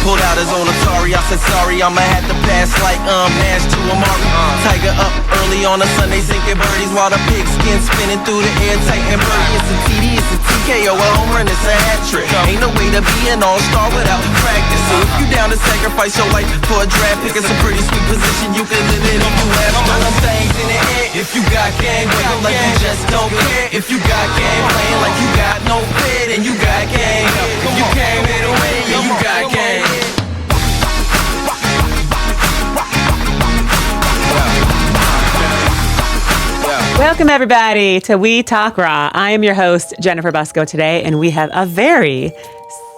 pulled out his own Atari. I said sorry, I'ma have to pass like Nash to Amari. Tiger up early on a Sunday, sinking birdies while the pigskin spinning through the air, tight and birdie. It's a TD, it's a TKO, a home run, it's a hat trick. Ain't no way to be an all-star without practice. So if you down to sacrifice your life for a draft pick, it's a pretty sweet position you can live in if you have those things in the air. If you got game, wiggle like you just don't care. If you got game, playing like you got no fear, then you got game. If you came here to win, yeah, you got game. Welcome, everybody, to Oui Talk Raw. I am your host, Jennifer Busco, today, and we have a very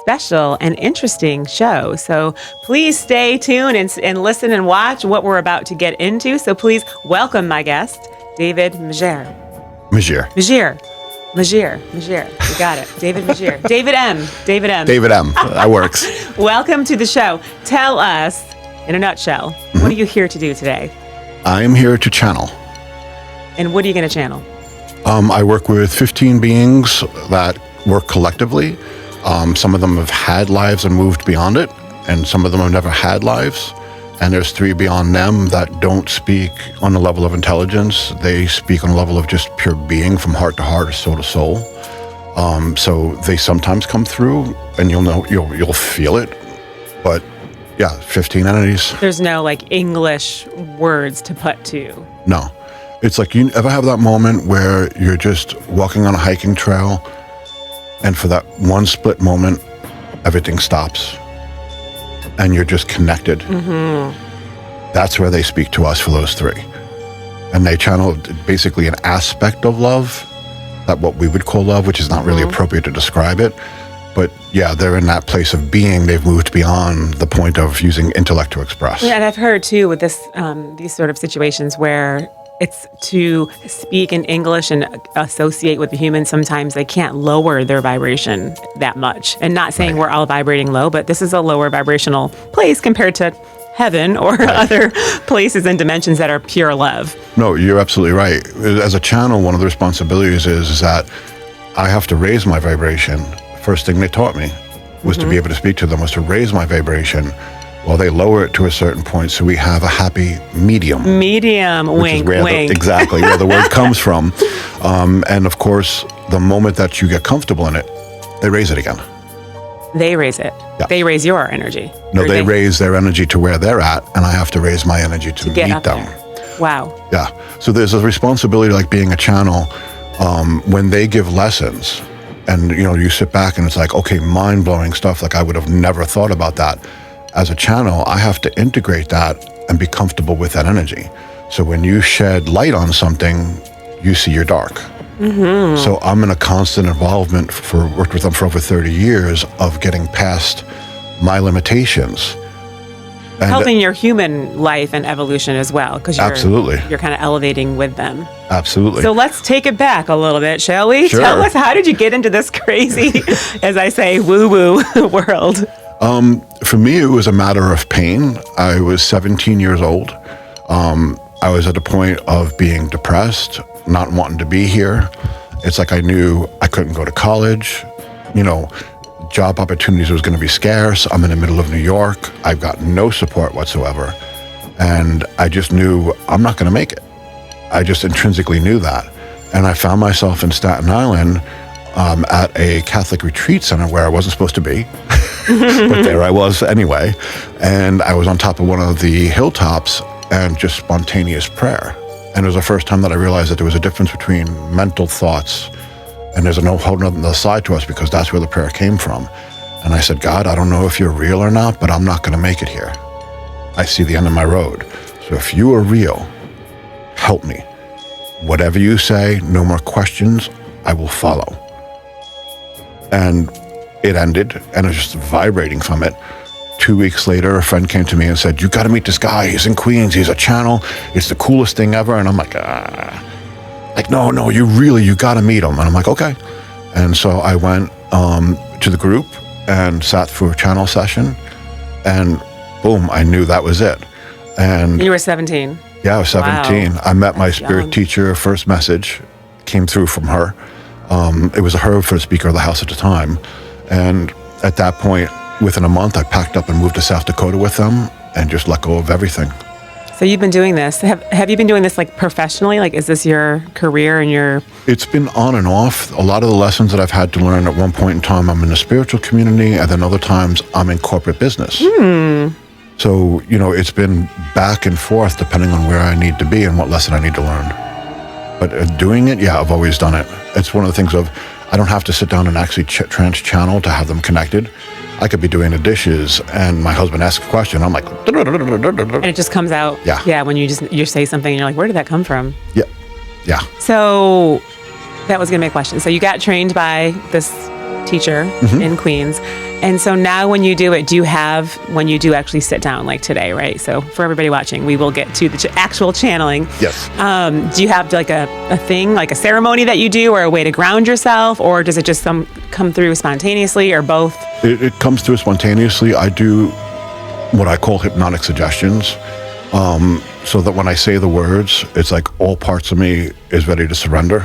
special and interesting show. So please stay tuned and listen and watch what we're about to get into. So please welcome my guest, David Majere. Majere. You got it. David Majere. David M. That works. Welcome to the show. Tell us, in a nutshell, what are you here to do today? I am here to channel. And what are you going to channel? I work with 15 beings that work collectively. Some of them have had lives and moved beyond it, and some of them have never had lives. And there's 3 beyond them that don't speak on the level of intelligence. They speak on a level of just pure being, from heart to heart or soul to soul. So they sometimes come through, and you'll feel it. But yeah, 15 entities. There's no like English words to put to. No. It's like, you ever have that moment where you're just walking on a hiking trail, and for that one split moment, everything stops, and you're just connected. Mm-hmm. That's where they speak to us for those 3. And they channel basically an aspect of love, that what we would call love, which is not really appropriate to describe it. But yeah, they're in that place of being. They've moved beyond the point of using intellect to express. Yeah, and I've heard too with this these sort of situations where it's to speak in English and associate with the human. Sometimes they can't lower their vibration that much. And not saying we're all vibrating low, but this is a lower vibrational place compared to heaven or other places and dimensions that are pure love. No, you're absolutely right. As a channel, one of the responsibilities is that I have to raise my vibration. First thing they taught me was to be able to speak to them, was to raise my vibration while they lower it to a certain point, so we have a happy medium. Wink, wink. Exactly, where the word comes from. And of course, the moment that you get comfortable in it, they raise it again. They raise it. Yeah. They raise your energy. No, they raise their energy to where they're at, and I have to raise my energy to get meet up them. There. Wow. Yeah. So there's a responsibility, like being a channel, when they give lessons, and you sit back and it's like, okay, mind-blowing stuff, like I would have never thought about that. As a channel, I have to integrate that and be comfortable with that energy. So when you shed light on something, you see your dark. Mm-hmm. So I'm in a constant involvement, worked with them for over 30 years, of getting past my limitations. And helping your human life and evolution as well, because you're kind of elevating with them. Absolutely. So let's take it back a little bit, shall we? Sure. Tell us, how did you get into this crazy, as I say, woo-woo world? For me, it was a matter of pain. I was 17 years old. I was at a point of being depressed, not wanting to be here. It's like I knew I couldn't go to college. Job opportunities was going to be scarce. I'm in the middle of New York. I've got no support whatsoever. And I just knew I'm not going to make it. I just intrinsically knew that. And I found myself in Staten Island at a Catholic retreat center where I wasn't supposed to be. But there I was anyway. And I was on top of one of the hilltops, and just spontaneous prayer. And it was the first time that I realized that there was a difference between mental thoughts, and there's a whole other side to us, because that's where the prayer came from. And I said, God, I don't know if you're real or not, but I'm not going to make it here. I see the end of my road. So if you are real, help me. Whatever you say, no more questions, I will follow. And it ended, and I was just vibrating from it. 2 weeks later, a friend came to me and said, you got to meet this guy. He's in Queens. He's a channel. It's the coolest thing ever. And I'm like, no, you got to meet him. And I'm like, okay. And so I went to the group and sat through a channel session, and boom, I knew that was it. And you were 17. Yeah, I was 17. Wow. I met my spirit young. teacher. First message came through from her. It was her for the Speaker of the House at the time. And at that point, within a month, I packed up and moved to South Dakota with them and just let go of everything. So you've been doing this. Have you been doing this like professionally? Like, is this your career and your... It's been on and off. A lot of the lessons that I've had to learn, at one point in time, I'm in the spiritual community, and then other times I'm in corporate business. So, it's been back and forth depending on where I need to be and what lesson I need to learn. But doing it, yeah, I've always done it. It's one of the things of, I don't have to sit down and actually trans-channel to have them connected. I could be doing the dishes and my husband asks a question. I'm like, And it just comes out. Yeah. Yeah. When you say something and you're like, where did that come from? yeah, yeah. So that was going to be a question. So you got trained by this teacher in Queens. And so now when you do it, when you do actually sit down like today, right? So for everybody watching, we will get to the actual channeling. Yes. Do you have like a thing, like a ceremony that you do or a way to ground yourself, or does it just come through spontaneously, or both? It comes through spontaneously. I do what I call hypnotic suggestions, so that when I say the words, it's like all parts of me is ready to surrender.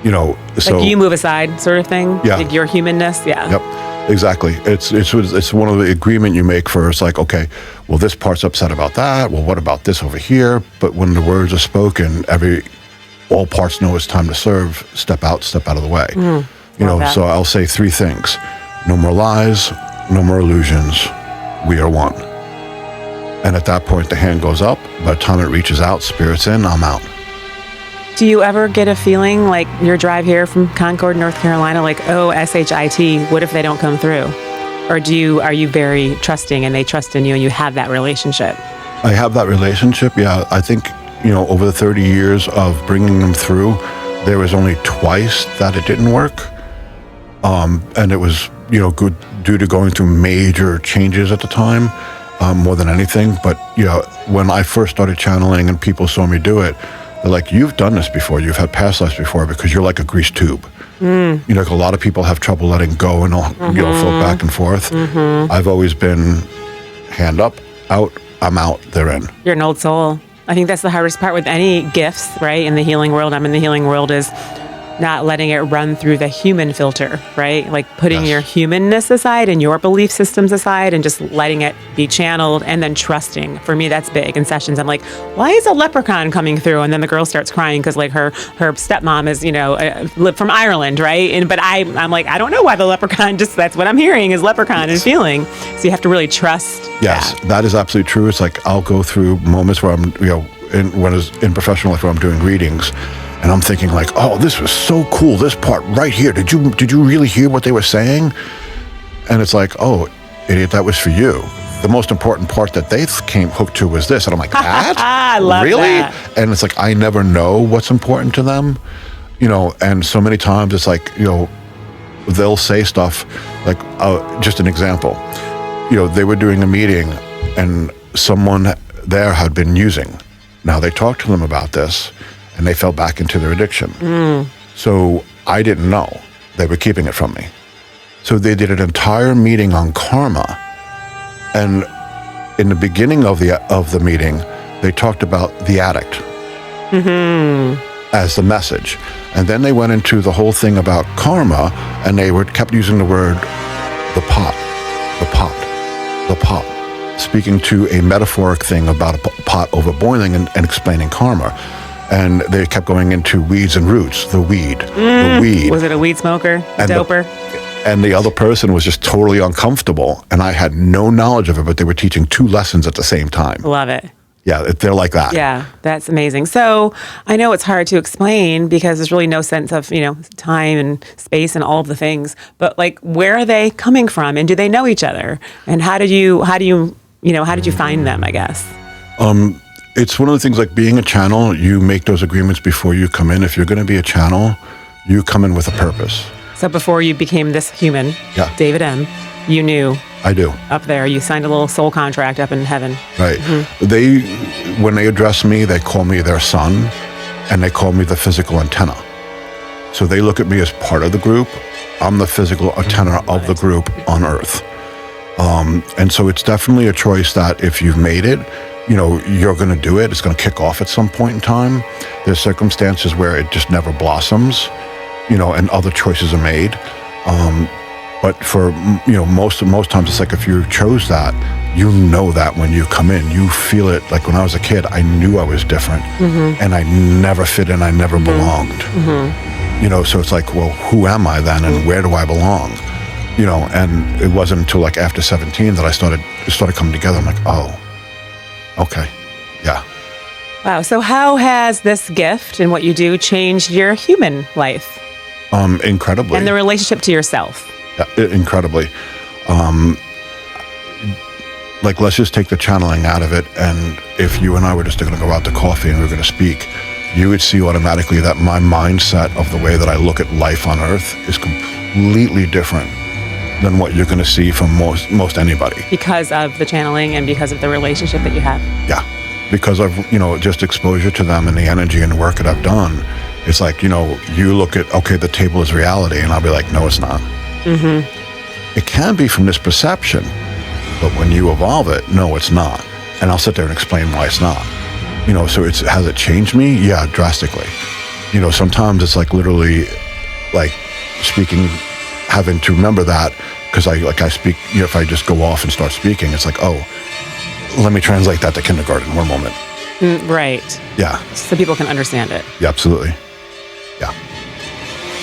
So like you move aside, sort of thing. Yeah. Like your humanness. Yeah. Yep, exactly. It's one of the agreement you make for, it's like, okay, well, this part's upset about that. Well, what about this over here? But when the words are spoken, all parts know it's time to serve. Step out of the way. So I'll say 3 things: no more lies, no more illusions. We are one. And at that point, the hand goes up. By the time it reaches out, spirit's in, I'm out. Do you ever get a feeling like your drive here from Concord, North Carolina, like, oh, SHIT, what if they don't come through? Or are you very trusting and they trust in you and you have that relationship? I have that relationship, yeah. I think, over the 30 years of bringing them through, there was only twice that it didn't work. And it was, good due to going through major changes at the time, more than anything. But, when I first started channeling and people saw me do it, they're like, you've done this before. You've had past lives before, because you're like a greased tube. A lot of people have trouble letting go and float back and forth. I've always been hand up, out, I'm out, they're in. You're an old soul. I think that's the hardest part with any gifts, right? In the healing world, I'm in the healing world, is not letting it run through the human filter, right? Like putting your humanness aside and your belief systems aside and just letting it be channeled, and then trusting. For me, that's big. In sessions, I'm like, why is a leprechaun coming through? And then the girl starts crying because like her stepmom is, from Ireland, right? But I'm like, I don't know why the leprechaun, that's what I'm hearing is leprechaun is feeling. So you have to really trust. Yes, that is absolutely true. It's like, I'll go through moments where I'm, in professional life where I'm doing readings, and I'm thinking like, oh, this was so cool. This part right here. Did you really hear what they were saying? And it's like, oh, idiot, that was for you. The most important part that they came hooked to was this. And I'm like, that? I love really? that. And it's like, I never know what's important to them, and so many times it's like, they'll say stuff like, just an example, they were doing a meeting and someone there had been using. Now they talked to them about this, and they fell back into their addiction. So I didn't know. They were keeping it from me. So they did an entire meeting on karma. And in the beginning of the meeting, they talked about the addict as the message. And then they went into the whole thing about karma, and they kept using the word, the pot, speaking to a metaphoric thing about a pot overboiling and explaining karma. And they kept going into weeds and roots, the weed. Was it a weed smoker, a doper? And the other person was just totally uncomfortable. And I had no knowledge of it, but they were teaching 2 lessons at the same time. Love it. Yeah, they're like that. Yeah, that's amazing. So I know it's hard to explain because there's really no sense of, time and space and all of the things. But like, where are they coming from? And do they know each other? And how did you find them, I guess? It's one of the things, like being a channel, you make those agreements before you come in. If you're going to be a channel, you come in with a purpose. So before you became this human, David M., you knew. I do. Up there, you signed a little soul contract up in heaven. Right. When they address me, they call me their son, and they call me the physical antenna. So they look at me as part of the group. I'm the physical antenna of the group on Earth. And so it's definitely a choice that if you've made it, you're going to do it. It's going to kick off at some point in time. There's circumstances where it just never blossoms, and other choices are made. But for, most times it's like if you chose that, you know that when you come in, you feel it. Like when I was a kid, I knew I was different, and I never fit in, I never belonged. So it's like, well, who am I then, and where do I belong? And it wasn't until like after 17 that it started coming together. I'm like, oh, okay, yeah. Wow. So how has this gift and what you do changed your human life? Incredibly. And the relationship to yourself? Yeah, incredibly. Like, let's just take the channeling out of it. And if you and I were just going to go out to coffee and we were going to speak, you would see automatically that my mindset of the way that I look at life on Earth is completely different than what you're going to see from most anybody. Because of the channeling and because of the relationship that you have? Yeah. Because of, just exposure to them and the energy and the work that I've done. It's like, you look at, okay, the table is reality. And I'll be like, no, it's not. It can be from this perception, but when you evolve it, no, it's not. And I'll sit there and explain why it's not. So has it changed me? Yeah, drastically. Sometimes it's like literally like speaking, having to remember that, because I speak, if I just go off and start speaking, it's like, oh, let me translate that to kindergarten, one moment. Right. Yeah. So people can understand it. Yeah, absolutely. Yeah.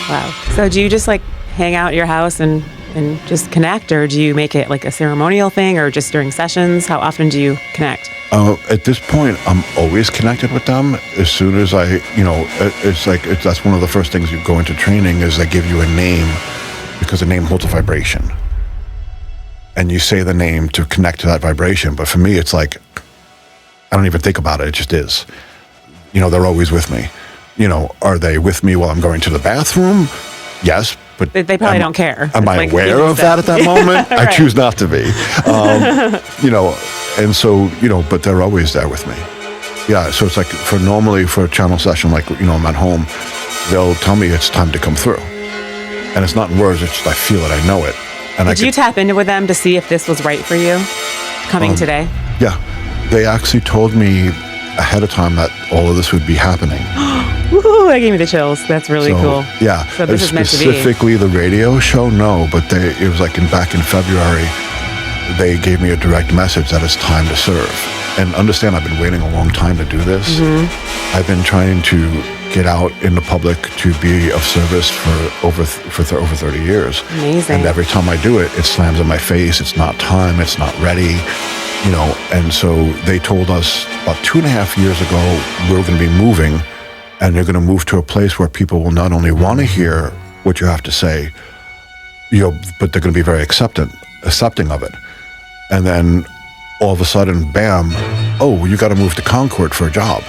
Wow. So do you just like hang out at your house and just connect, or do you make it like a ceremonial thing, or just during sessions? How often do you connect? At this point, I'm always connected with them. As soon as that's one of the first things you go into training is they give you a name, because the name holds a vibration. And you say the name to connect to that vibration. But for me, it's like, I don't even think about it. It just is. They're always with me. Are they with me while I'm going to the bathroom? Yes, but they probably don't care. Am I aware of that at that moment? Right. I choose not to be. And so, but they're always there with me. Yeah, so it's like for a channel session, like, I'm at home, they'll tell me it's time to come through. And it's not in words, it's just I feel it, I know it. And Did you tap into with them to see if this was right for you coming today? Yeah, they actually told me ahead of time that all of this would be happening. Woohoo, that gave me the chills. That's really cool. Yeah. So this is meant to be. Specifically the radio show, no, but it was like back in February, they gave me a direct message that it's time to serve. And understand, I've been waiting a long time to do this. I've been trying to get out in the public to be of service for over 30 years. Amazing. And every time I do it, it slams in my face. It's not time. It's not ready. And so they told us about 2.5 years ago, we're going to be moving, and you're going to move to a place where people will not only want to hear what you have to say, but they're going to be very accepting of it. And then all of a sudden, bam, oh, you got to move to Concord for a job.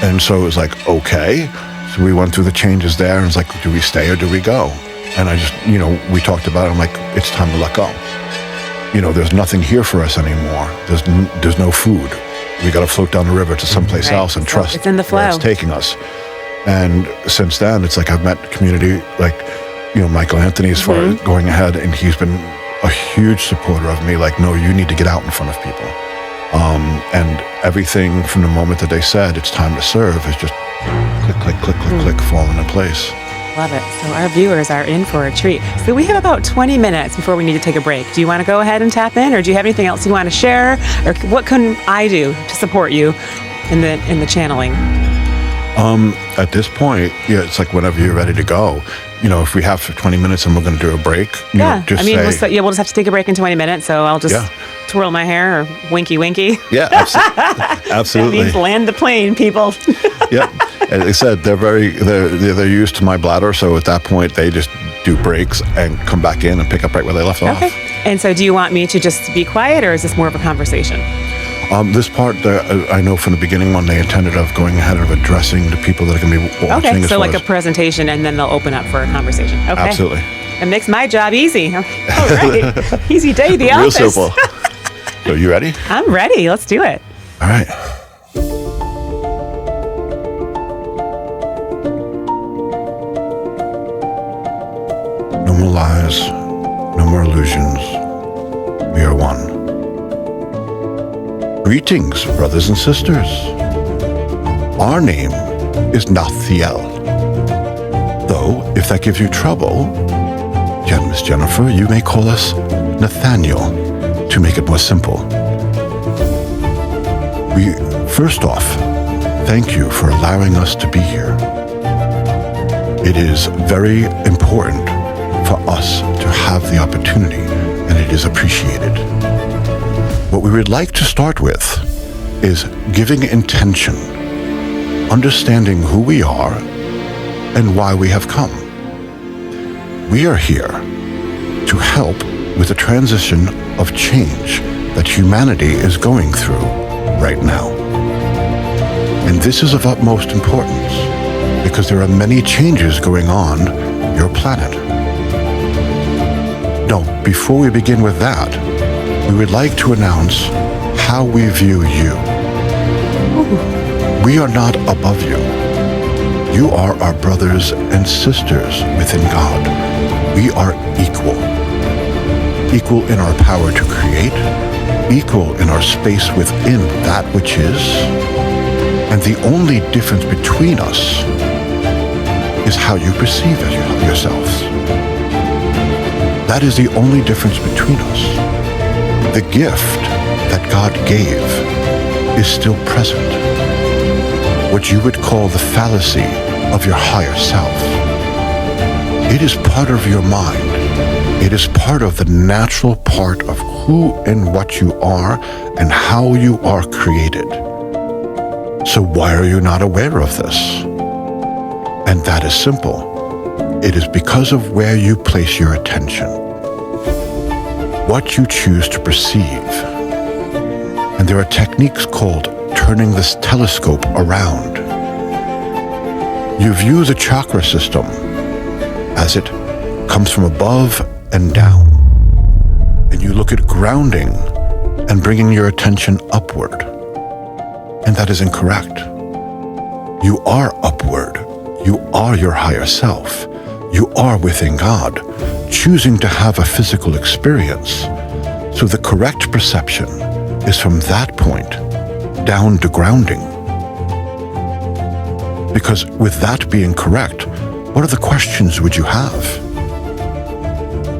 And so it was like, okay. So we went through the changes there, and it's like, do we stay or do we go? And I just, we talked about it. I'm like, it's time to let go. There's nothing here for us anymore. There's no food. We got to float down the river to someplace else and trust it's in the flow. where it's taking us. And since then, it's like I've met community like, Michael Anthony as far as going ahead, and he's been a huge supporter of me. Like, no, you need to get out in front of people. And everything from the moment that they said it's time to serve is just click, click, click, click, click, falling in place. Love it. So our viewers are in for a treat. So we have about 20 minutes before we need to take a break. Do you want to go ahead and tap in, or do you have anything else you want to share? Or what can I do to support you in the channeling? At this point, it's like whenever you're ready to go. If we have 20 minutes and we're going to do a break, we'll just have to take a break in 20 minutes. So I'll just twirl my hair or winky winky. Yeah, absolutely. That means land the plane, people. Yeah, as I said, they're used to my bladder, so at that point they just do breaks and come back in and pick up right where they left off. And so, do you want me to just be quiet, or is this more of a conversation? This part, I know from the beginning when they intended of going ahead of addressing the people that are going to be watching. Okay, so like a presentation, and then they'll open up for a conversation. Okay. Absolutely. It makes my job easy. All right. Easy day, the office. Real simple. So you ready? I'm ready. Let's do it. All right. No more lies, no more illusions. We are one. Greetings, brothers and sisters. Our name is Nathiel. Though, if that gives you trouble, again, Miss Jennifer. You may call us Nathiel to make it more simple. We, first off, thank you for allowing us to be here. It is very important for us to have the opportunity, and it is appreciated. What we would like to start with is giving intention, understanding who we are and why we have come. We are here to help with the transition of change that humanity is going through right now. And this is of utmost importance because there are many changes going on your planet. Now, before we begin with that, we would like to announce how we view you. We are not above you. You are our brothers and sisters within God. We are equal. Equal in our power to create, equal in our space within that which is, and the only difference between us is how you perceive yourselves. That is the only difference between us. The gift that God gave is still present. What you would call the fallacy of your higher self. It is part of your mind. It is part of the natural part of who and what you are and how you are created. So why are you not aware of this? And that is simple. It is because of where you place your attention. What you choose to perceive. And there are techniques called turning this telescope around. You view the chakra system as it comes from above and down. And you look at grounding and bringing your attention upward. And that is incorrect. You are upward. You are your higher self. You are within God, choosing to have a physical experience. So the correct perception is from that point down to grounding. Because with that being correct, what other questions would you have?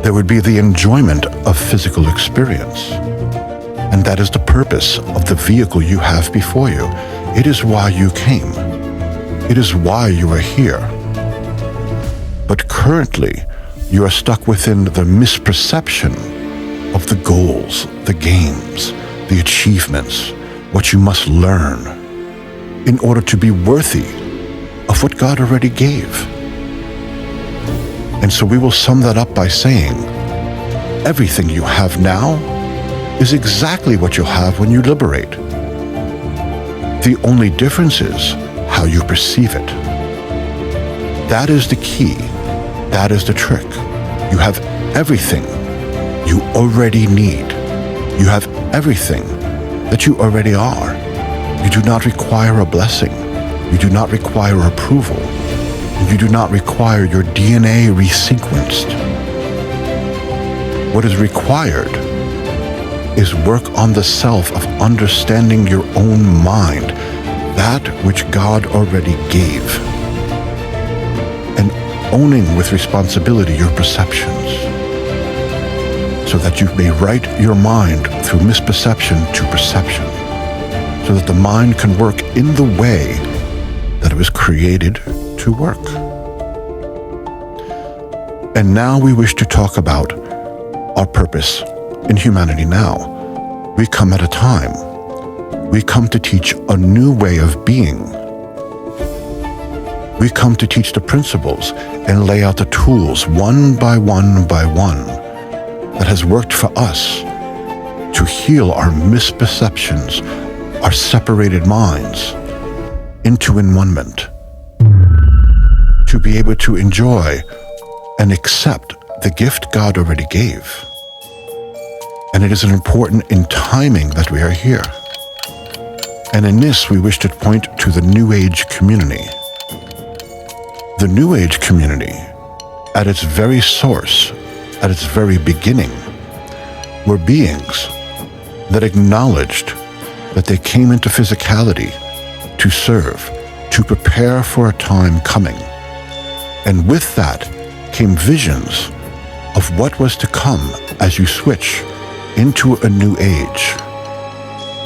There would be the enjoyment of physical experience. And that is the purpose of the vehicle you have before you. It is why you came. It is why you are here. But currently, you are stuck within the misperception of the goals, the games, the achievements, what you must learn in order to be worthy of what God already gave. And so we will sum that up by saying, everything you have now is exactly what you'll have when you liberate. The only difference is how you perceive it. That is the key. That is the trick. You have everything you already need. You have everything that you already are. You do not require a blessing. You do not require approval. You do not require your DNA resequenced. What is required is work on the self of understanding your own mind, that which God already gave, and owning with responsibility your perceptions, so that you may right your mind through misperception to perception, so that the mind can work in the way that it was created to work. And now we wish to talk about our purpose in humanity now. We come at a time. We come to teach a new way of being. We come to teach the principles and lay out the tools one by one by one that has worked for us to heal our misperceptions, our separated minds into enwonement, to be able to enjoy and accept the gift God already gave. And it is important in timing that we are here. And in this, we wish to point to the New Age community. The New Age community, at its very source, at its very beginning, were beings that acknowledged that they came into physicality to serve, to prepare for a time coming. And with that came visions of what was to come as you switch into a new age.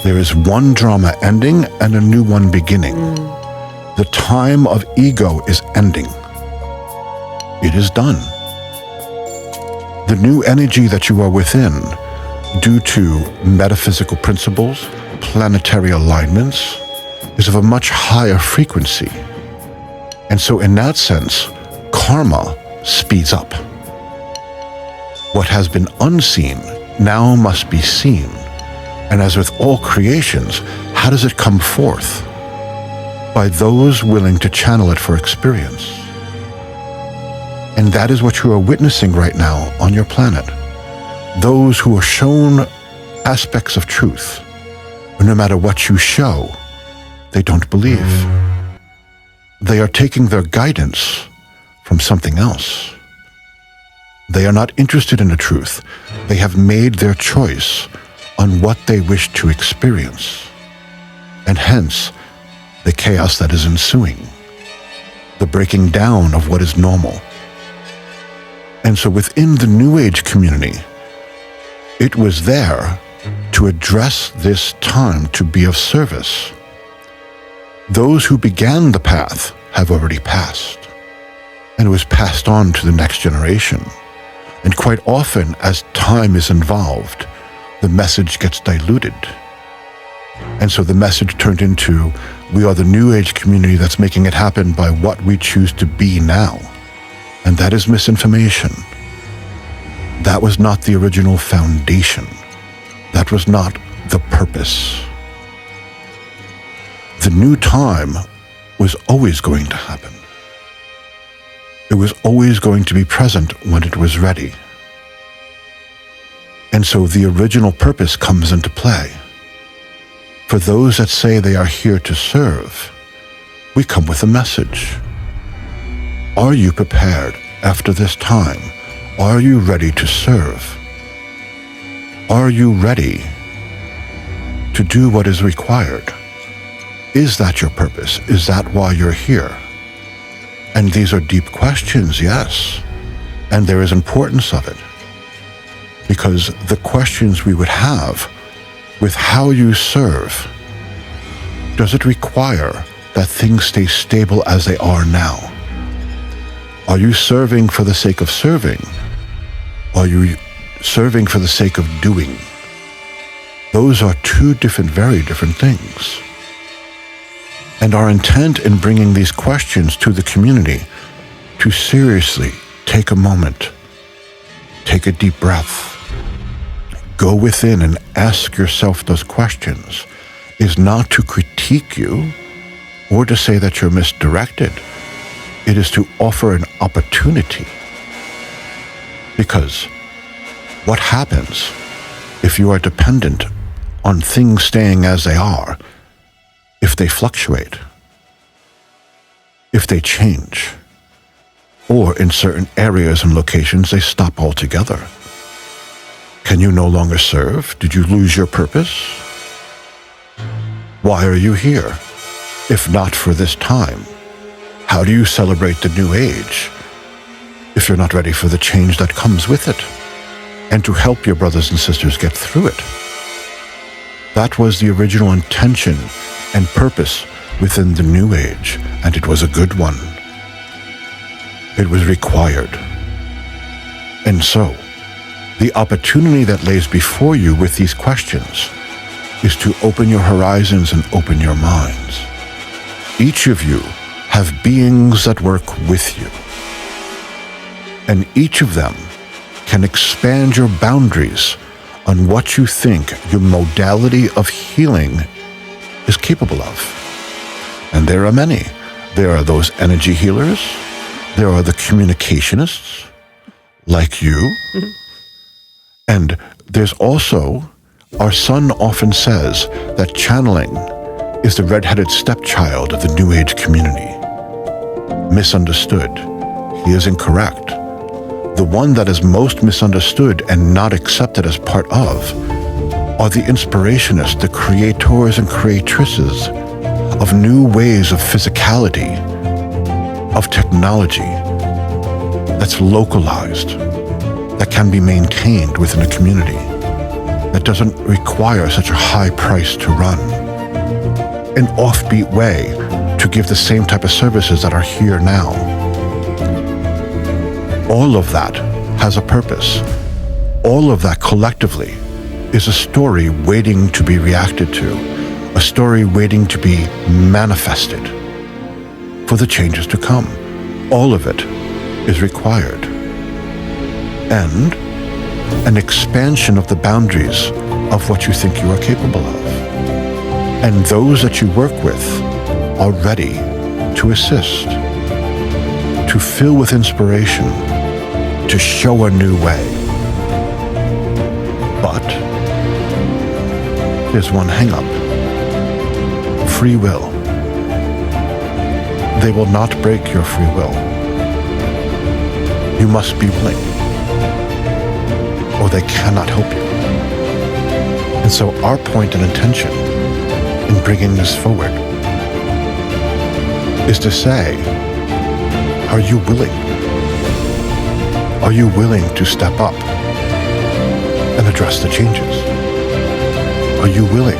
There is one drama ending and a new one beginning. The time of ego is ending. It is done. The new energy that you are within, due to metaphysical principles, planetary alignments, is of a much higher frequency. And so in that sense, karma speeds up. What has been unseen now must be seen. And as with all creations, how does it come forth? By those willing to channel it for experience. And that is what you are witnessing right now on your planet. Those who are shown aspects of truth, no matter what you show, they don't believe. They are taking their guidance from something else. They are not interested in the truth. They have made their choice on what they wish to experience, and hence the chaos that is ensuing, the breaking down of what is normal. And so within the New Age community, it was there to address this time to be of service. Those who began the path have already passed, and it was passed on to the next generation. And quite often, as time is involved, the message gets diluted. And so the message turned into, we are the New Age community that's making it happen by what we choose to be now. And that is misinformation. That was not the original foundation. That was not the purpose. The new time was always going to happen. It was always going to be present when it was ready. And so the original purpose comes into play. For those that say they are here to serve, we come with a message. Are you prepared after this time? Are you ready to serve? Are you ready to do what is required? Is that your purpose? Is that why you're here? And these are deep questions, yes. And there is importance of it. Because the questions we would have with how you serve, does it require that things stay stable as they are now? Are you serving for the sake of serving? Are you serving for the sake of doing? Those are two very different things. And our intent in bringing these questions to the community to seriously take a moment, take a deep breath, go within and ask yourself those questions is not to critique you or to say that you're misdirected. It is to offer an opportunity. Because what happens if you are dependent on things staying as they are, if they fluctuate, if they change, or in certain areas and locations they stop altogether? Can you no longer serve? Did you lose your purpose? Why are you here, if not for this time? How do you celebrate the new age if you're not ready for the change that comes with it? And to help your brothers and sisters get through it. That was the original intention and purpose within the New Age, and it was a good one. It was required. And so, the opportunity that lays before you with these questions is to open your horizons and open your minds. Each of you have beings that work with you. And each of them can expand your boundaries on what you think your modality of healing is capable of. And there are many. There are those energy healers. There are the communicationists, like you. Mm-hmm. And there's also, our son often says that channeling is the red-headed stepchild of the New Age community. Misunderstood. He is incorrect. The one that is most misunderstood and not accepted as part of are the inspirationists, the creators and creatrices of new ways of physicality, of technology that's localized. that can be maintained within a community, that doesn't require such a high price to run. An offbeat way to give the same type of services that are here now. All of that has a purpose. All of that collectively is a story waiting to be reacted to, a story waiting to be manifested for the changes to come. All of it is required. And an expansion of the boundaries of what you think you are capable of. And those that you work with are ready to assist, to fill with inspiration, to show a new way. But there's one hang-up. Free will. They will not break your free will. You must be willing, or they cannot help you. And so our point and intention in bringing this forward is to say, are you willing? Are you willing to step up and address the changes? Are you willing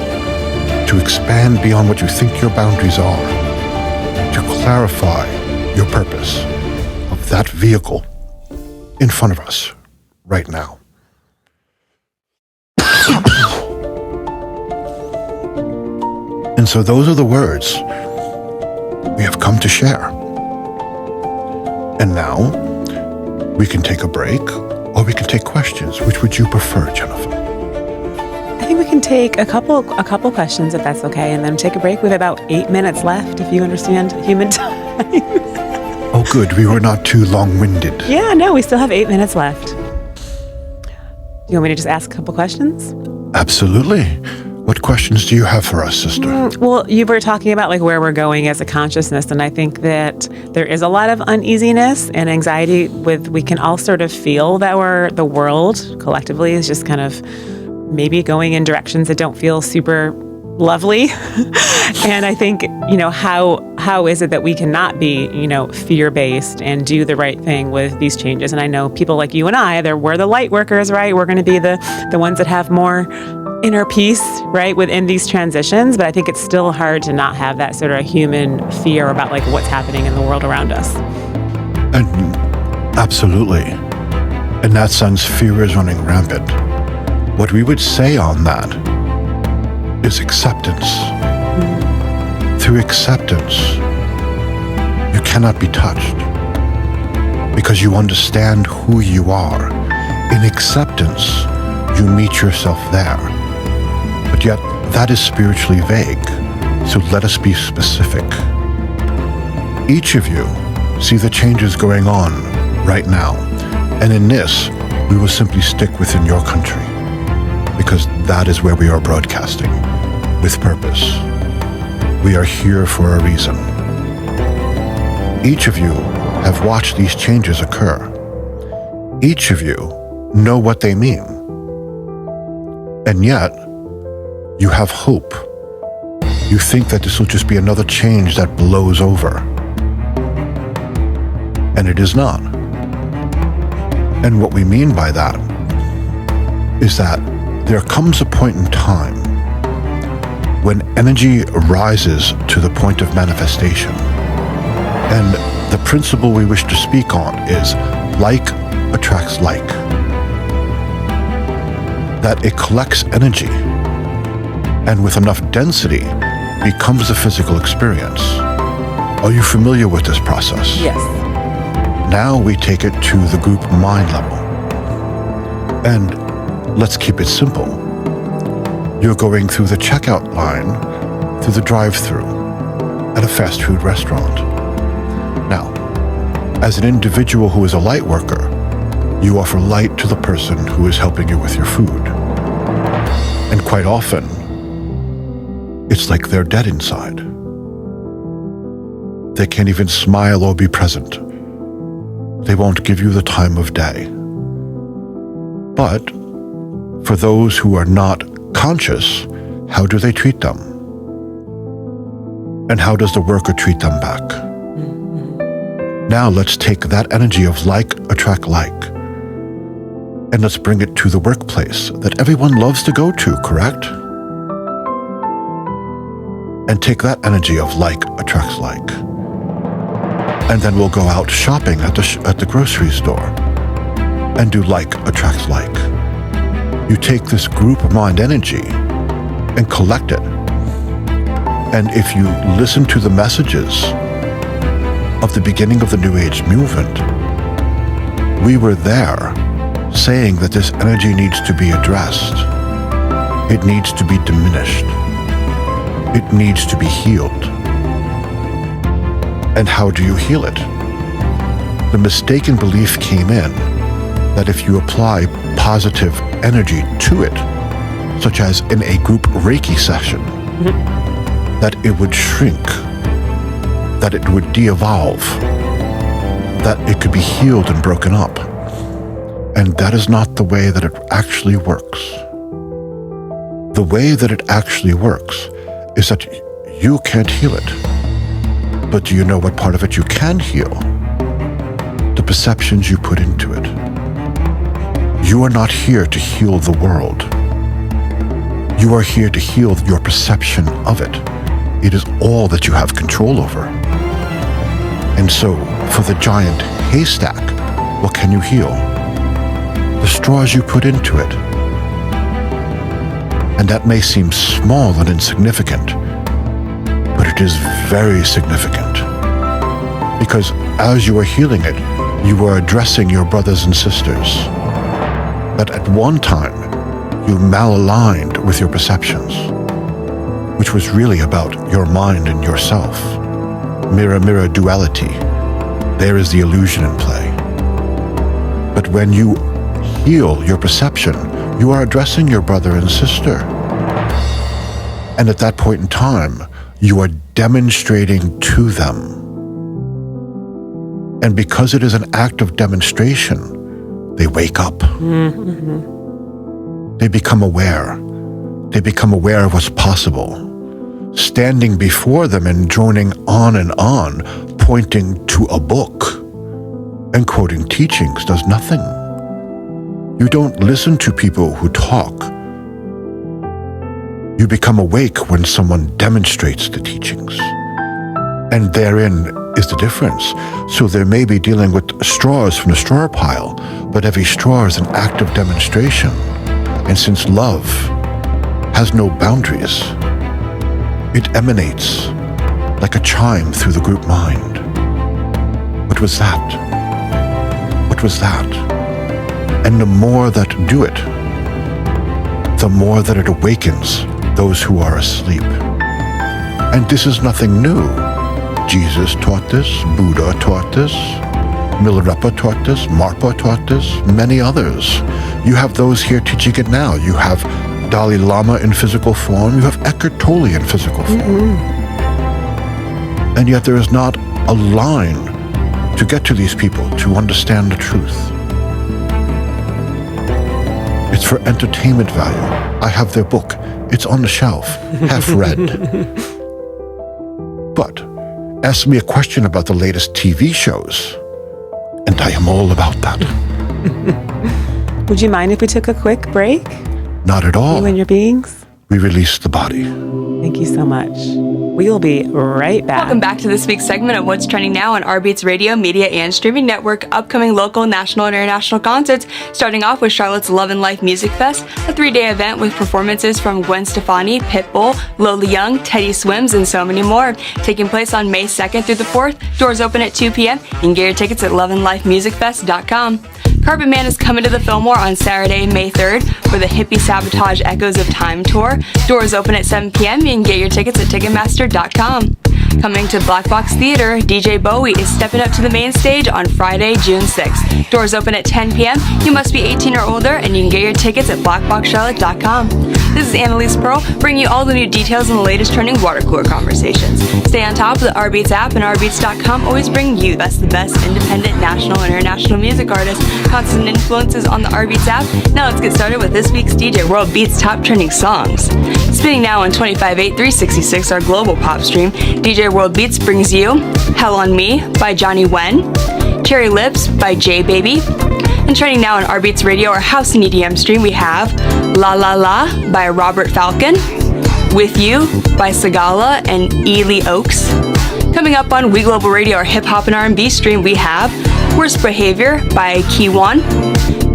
to expand beyond what you think your boundaries are, to clarify your purpose of that vehicle in front of us right now? And so those are the words we have come to share. And now we can take a break, or we can take questions. Which would you prefer, Jennifer? I think we can take a couple questions, if that's okay, and then take a break with about 8 minutes left, if you understand human time. Oh, good. We were not too long-winded. Yeah, no, we still have 8 minutes left. You want me to just ask a couple questions? Absolutely. What questions do you have for us, sister? Well, you were talking about like where we're going as a consciousness, and I think that there is a lot of uneasiness and anxiety we can all sort of feel that the world collectively is just kind of maybe going in directions that don't feel super lovely. And I think, how is it that we cannot be, fear-based and do the right thing with these changes? And I know people like you and I, we're the light workers, right? We're going to be the ones that have more inner peace, right, within these transitions. But I think it's still hard to not have that sort of human fear about like what's happening in the world around us. And absolutely. In that sense, fear is running rampant. What we would say on that is acceptance. Through acceptance, you cannot be touched because you understand who you are. In acceptance, you meet yourself there. But yet, that is spiritually vague. So let us be specific. Each of you see the changes going on right now. And in this, we will simply stick within your country because that is where we are broadcasting with purpose. We are here for a reason. Each of you have watched these changes occur. Each of you know what they mean. And yet, you have hope. You think that this will just be another change that blows over. And it is not. And what we mean by that is that there comes a point in time when energy rises to the point of manifestation. And the principle we wish to speak on is like attracts like. That it collects energy and with enough density becomes a physical experience. Are you familiar with this process? Yes. Now we take it to the group mind level. And let's keep it simple. You're going through the checkout line, through the drive-thru at a fast food restaurant. Now, as an individual who is a light worker, you offer light to the person who is helping you with your food. And quite often, it's like they're dead inside. They can't even smile or be present. They won't give you the time of day. But for those who are not conscious, how do they treat them? And how does the worker treat them back? Now let's take that energy of like attract like And let's bring it to the workplace that everyone loves to go to, correct? And take that energy of like attracts like. And then we'll go out shopping at the grocery store and do like attracts like. You take this group mind energy and collect it. And if you listen to the messages of the beginning of the New Age movement, we were there saying that this energy needs to be addressed. It needs to be diminished. It needs to be healed. And how do you heal it? The mistaken belief came in that if you apply positive energy to it, such as in a group Reiki session, that it would shrink, that it would de-evolve, that it could be healed and broken up. And that is not the way that it actually works. The way that it actually works is that you can't heal it. But do you know what part of it you can heal? The perceptions you put into it. You are not here to heal the world. You are here to heal your perception of it. It is all that you have control over. And so, for the giant haystack, what can you heal? The straws you put into it. And that may seem small and insignificant, but it is very significant. Because as you are healing it, you are addressing your brothers and sisters that at one time you malaligned with your perceptions, which was really about your mind and yourself. Mirror, mirror duality. There is the illusion in play. But when you heal your perception, you are addressing your brother and sister. And at that point in time, you are demonstrating to them. And because it is an act of demonstration, they wake up. Mm-hmm. They become aware. They become aware of what's possible. Standing before them and droning on and on, pointing to a book and quoting teachings does nothing. You don't listen to people who talk. You become awake when someone demonstrates the teachings. And therein is the difference. So they may be dealing with straws from the straw pile, but every straw is an act of demonstration. And since love has no boundaries, it emanates like a chime through the group mind. What was that? What was that? And the more that do it, the more that it awakens those who are asleep. And this is nothing new. Jesus taught this, Buddha taught this, Milarepa taught this, Marpa taught this, many others. You have those here teaching it now. You have Dalai Lama in physical form. You have Eckhart Tolle in physical form. Mm-hmm. And yet there is not a line to get to these people to understand the truth. It's for entertainment value. I have their book. It's on the shelf, half read. But ask me a question about the latest TV shows, and I am all about that. Would you mind if we took a quick break? Not at all. You and your beings? We release the body. Thank you so much. We will be right back. Welcome back to this week's segment of What's Trending Now on rBeatz Radio, Media, and Streaming Network. Upcoming local, national, and international concerts. Starting off with Charlotte's Love and Life Music Fest, a 3-day event with performances from Gwen Stefani, Pitbull, Lola Young, Teddy Swims, and so many more. Taking place on May 2nd through the 4th. Doors open at 2 p.m. You can get your tickets at loveandlifemusicfest.com. Carpet Man is coming to the Fillmore on Saturday, May 3rd for the Hippie Sabotage Echoes of Time tour. Doors open at 7 p.m. You can get your tickets at Ticketmaster.com. Coming to Black Box Theater, DJ Bowie is stepping up to the main stage on Friday, June 6th. Doors open at 10 p.m. You must be 18 or older, and you can get your tickets at blackboxcharlotte.com. This is Annalise Pearl, bringing you all the new details and the latest trending water cooler conversations. Stay on top of the rBeatz app and rBeatz.com, always bringing you the best independent, national, and international music artists. Constant influences on the rBeatz app. Now let's get started with this week's DJ World Beats top trending songs. Spinning now on 25/8/366, our global pop stream, DJ World Beats brings you Hell on Me by Johnny Wen, Cherry Lips by J Baby, And trending now on rBeatz Radio, our house and EDM stream, we have La La La by Robert Falcon, With You by Sagala and Ely Oaks. Coming up on We Global Radio, our hip hop and R&B stream, we have Worst Behavior by Keyone,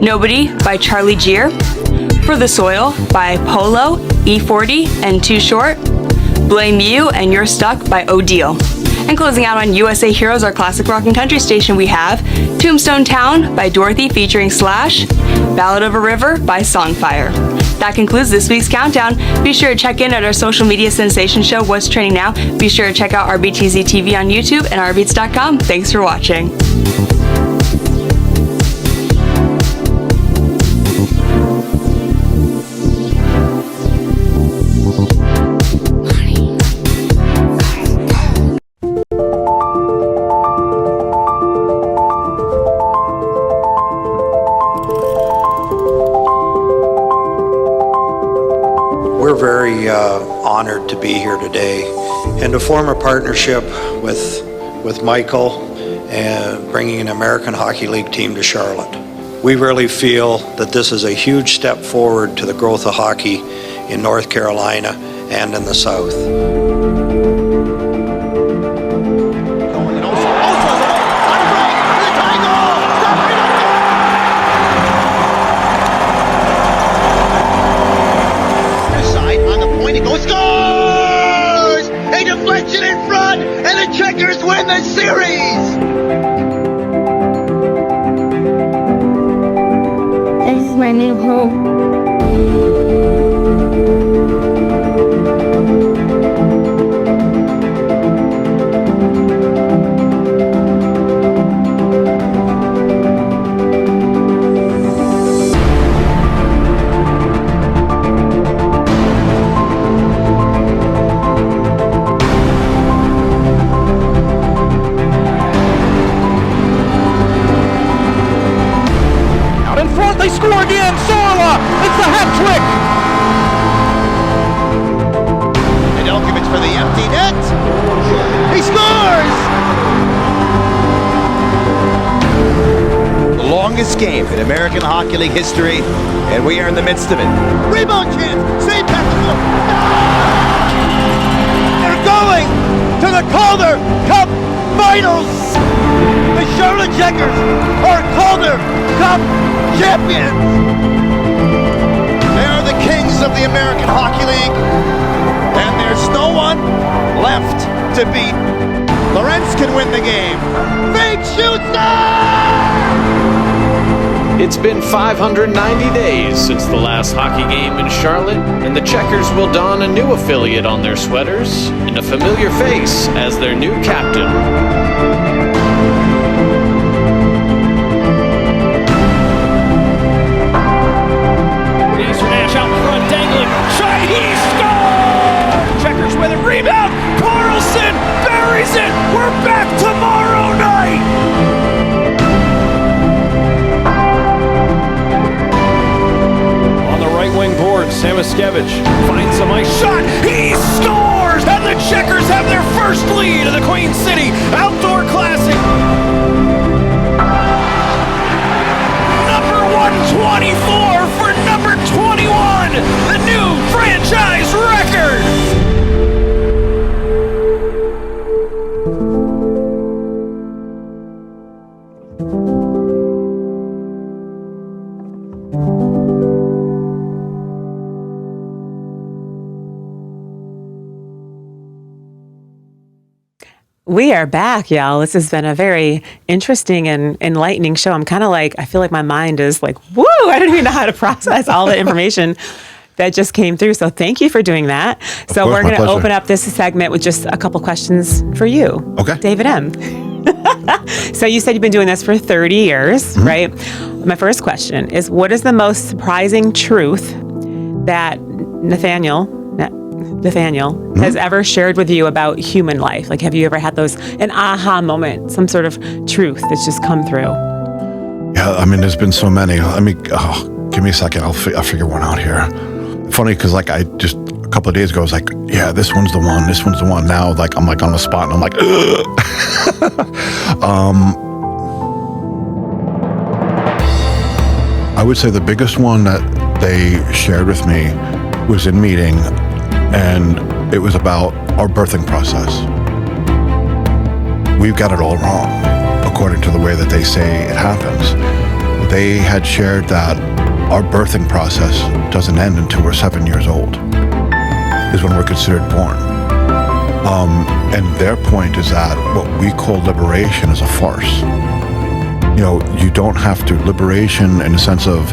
Nobody by Charlie Gear, For the Soil by Polo, E40 and Too Short, Blame You and You're Stuck by Odile. And closing out on USA Heroes, our classic rock and country station, we have Tombstone Town by Dorothy featuring Slash, Ballad of a River by Songfire. That concludes this week's countdown. Be sure to check in at our social media sensation show, What's Trending Now. Be sure to check out RBTZ TV on YouTube and rbeatz.com. Thanks for watching. We're very honored to be here today and to form a partnership with Michael and bringing an American Hockey League team to Charlotte. We really feel that this is a huge step forward to the growth of hockey in North Carolina and in the South. Win the series! This is my new home. They score again! Sorla! It's a hat trick! And Elkovich for the empty net! He scores! The longest game in American Hockey League history, and we are in the midst of it. Rebound chance! St. Patrick! They're going to the Calder Cup Finals! The Charlotte Checkers are Calder Cup champions! They are the kings of the American Hockey League, and there's no one left to beat. Lawrence can win the game. Fake shoots! It's been 590 days since the last hockey game in Charlotte, and the Checkers will don a new affiliate on their sweaters and a familiar face as their new captain. With a rebound, Carlson buries it. We're back tomorrow night. On the right wing board, Samoskevich finds a nice shot. He scores, and the Checkers have their first lead of the Queen City Outdoor Classic. Number 124 for number 21, the new franchise record. We are back, y'all. This has been a very interesting and enlightening show. I'm kind of like, I feel like my mind is like, woo, I don't even know how to process all the information that just came through. So thank you for doing that. So we're going to open up this segment with just a couple questions for you. Okay. David M. So you said you've been doing this for 30 years, right? My first question is, what is the most surprising truth that Nathiel has ever shared with you about human life? Like, have you ever had an aha moment, some sort of truth that's just come through? Yeah, I mean, there's been so many. Give me a second. I'll figure one out here. Funny, because like a couple of days ago, I was like, yeah, this one's the one. This one's the one. Now, like, I'm like on the spot, and I'm like, I would say the biggest one that they shared with me was in meeting, and it was about our birthing process. We've got it all wrong, according to the way that they say it happens. They had shared that our birthing process doesn't end until we're 7 years old, is when we're considered born. And their point is that what we call liberation is a farce. You don't have to. Liberation in the sense of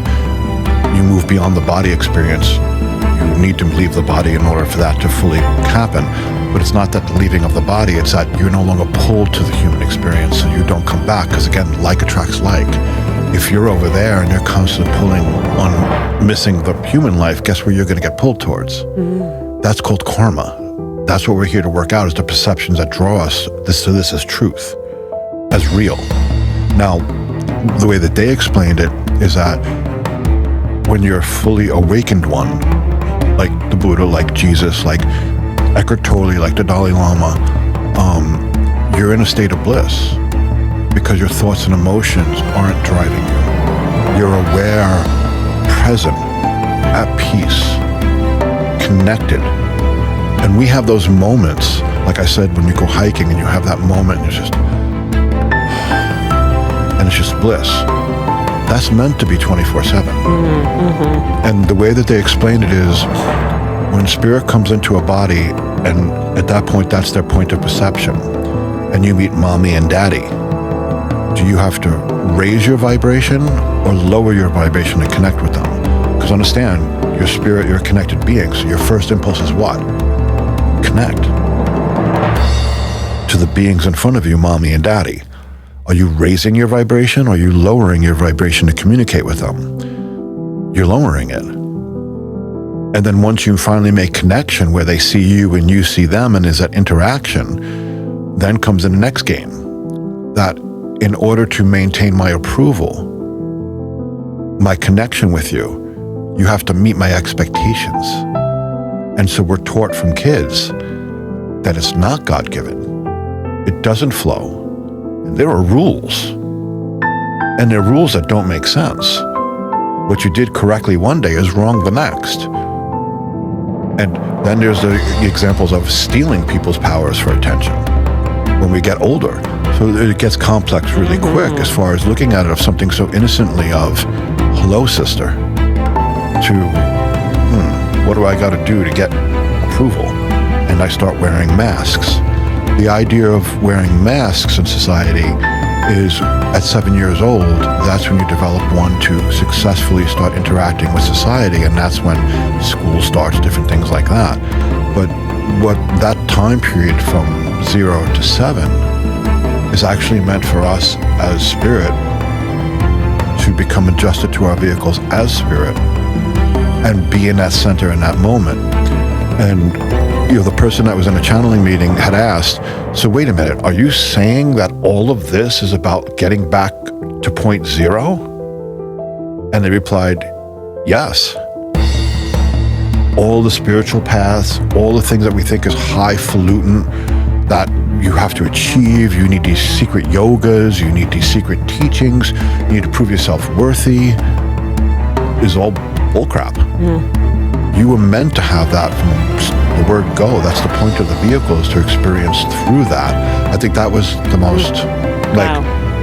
you move beyond the body experience. You need to leave the body in order for that to fully happen. But it's not that the leaving of the body, it's that you're no longer pulled to the human experience, so you don't come back, because again, like attracts like. If you're over there and you're constantly pulling on missing the human life, guess where you're going to get pulled towards? That's called karma. That's what we're here to work out, is the perceptions that draw us to this as truth, as real. Now, the way that they explained it is that when you're a fully awakened one, like the Buddha, like Jesus, like Eckhart Tolle, like the Dalai Lama, you're in a state of bliss because your thoughts and emotions aren't driving you. You're aware, present, at peace, connected. And we have those moments, like I said, when you go hiking and you have that moment and it's just bliss. That's meant to be 24/7. And the way that they explain it is when spirit comes into a body, and at that point, that's their point of perception, and you meet mommy and daddy, do you have to raise your vibration or lower your vibration to connect with them? Because understand, your spirit, you're a connected being, so your first impulse is what? Connect to the beings in front of you, mommy and daddy. Are you raising your vibration, or are you lowering your vibration to communicate with them? You're lowering it. And then once you finally make connection where they see you and you see them, and there's that interaction, then comes in the next game. That in order to maintain my approval, my connection with you, you have to meet my expectations. And so we're taught from kids that it's not God-given. It doesn't flow. There are rules. And there are rules that don't make sense. What you did correctly one day is wrong the next. And then there's the examples of stealing people's powers for attention when we get older. So it gets complex really quick as far as looking at it of something so innocently of, hello, sister, to, what do I got to do to get approval? And I start wearing masks. The idea of wearing masks in society is at 7 years old, that's when you develop one to successfully start interacting with society, and that's when school starts, different things like that. But what that time period from 0 to 7 is actually meant for us as spirit to become adjusted to our vehicles as spirit and be in that center in that moment. And the person that was in a channeling meeting had asked, so wait a minute, are you saying that all of this is about getting back to point 0? And they replied, yes. All the spiritual paths, all the things that we think is highfalutin, that you have to achieve, you need these secret yogas, you need these secret teachings, you need to prove yourself worthy, is all bullcrap. You were meant to have that from the word go. That's the point of the vehicle, is to experience through that. I think that was the most,